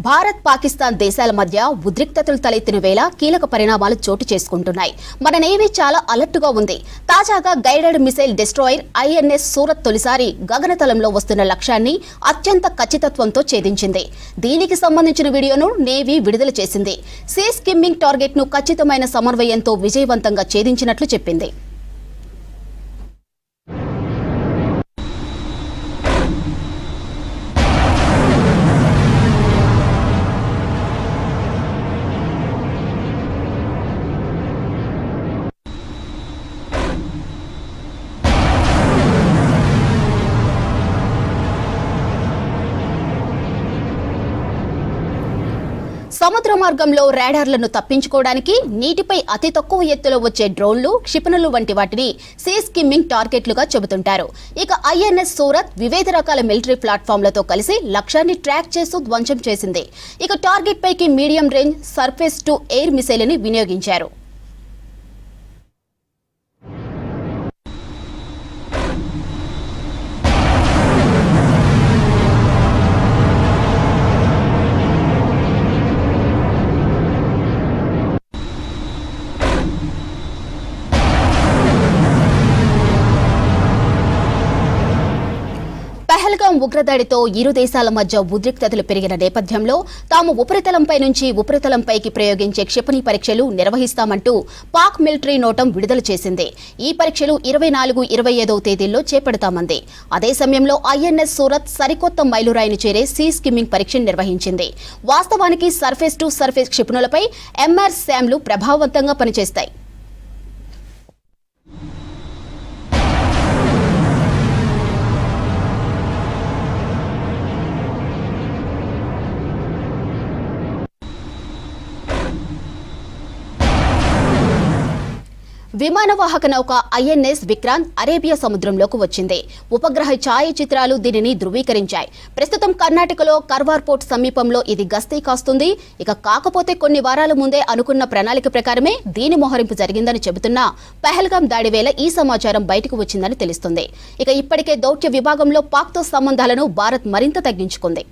భారత్ పాకిస్తాన్ దేశాల మధ్య ఉద్రిక్తతలు తలెత్తిన వేళ కీలక పరిణామాలు చోటు చేసుకుంటున్నాయి. మన నేవీ చాలా అలర్టుగా ఉంది. తాజాగా guided missile destroyer INS Surat తొలిసారి గగనతలంలో వస్తున్న లక్ష్యాన్ని అత్యంత ఖచ్చితత్వంతో ఛేదించింది. దీనికి సంబంధించిన వీడియోను నేవీ విడుదల చేసింది. సీ స్కిమ్మింగ్ టార్గెట్ ను ఖచ్చితమైన సమన్వయంతో విజయవంతంగా ఛేదించినట్లు చెప్పింది. సముద్ర మార్గంలో రాడార్లను తప్పించుకోవడానికి నీటిపై అతి తక్కువ ఎత్తులో వచ్చే డ్రోన్లు, క్షిపణులు వంటి వాటిని సీ స్కిమ్మింగ్ టార్గెట్లుగా చెబుతుంటారు. ఇక ఐఎన్ఎస్ సూరత్ వివిధ రకాల మిలిటరీ ప్లాట్ఫామ్లతో కలిసి లక్ష్యాన్ని ట్రాక్ చేస్తూ ధ్వంసం చేసింది. ఇక టార్గెట్ పైకి medium range surface to air missile ని వినియోగించారు. పహల్గాం ఉగ్రదాడితో ఇరు దేశాల మధ్య ఉద్రిక్తతలు పెరిగిన నేపథ్యంలో తాము ఉపరితలంపై నుంచి ఉపరితలంపైకి ప్రయోగించే క్షిపణి పరీక్షలు నిర్వహిస్తామంటూ పాక్ మిలిటరీ నోటం విడుదల చేసింది. ఈ పరీక్షలు 24, 25వ తేదీల్లో చేపడతామంది. అదే సమయంలో ఐఎన్ఎస్ సూరత్ సరికొత్త మైలురాయిని చేరే సీ స్కిమ్మింగ్ పరీక్షను నిర్వహించింది. వాస్తవానికి సర్ఫేస్ టు సర్ఫేస్ క్షిపణులపై ఎంఆర్ శామ్లు ప్రభావవంతంగా పనిచేస్తాయి. విమానవాహక నౌక ఐఎన్ఎస్ విక్రాంత్ అరేబియా సముద్రంలోకి వచ్చింది. ఉపగ్రహ ఛాయాచిత్రాలు దీనిని ధృవీకరించాయి. ప్రస్తుతం కర్ణాటకలో కర్వార్ పోర్ట్ సమీపంలో ఇది గస్తీ కాస్తుంది. కాకపోతే కొన్ని వారాల ముందే అనుకున్న ప్రణాళిక ప్రకారమే దీని మోహరింపు జరిగిందని చెబుతున్నా పహల్గాం దాడి వేళ ఈ సమాచారం బయటకు వచ్చిందని తెలుస్తుంది. ఇప్పటికే దౌత్య విభాగంలో పాక్తో సంబంధాలను భారత్ మరింత తగ్గించుకుంది.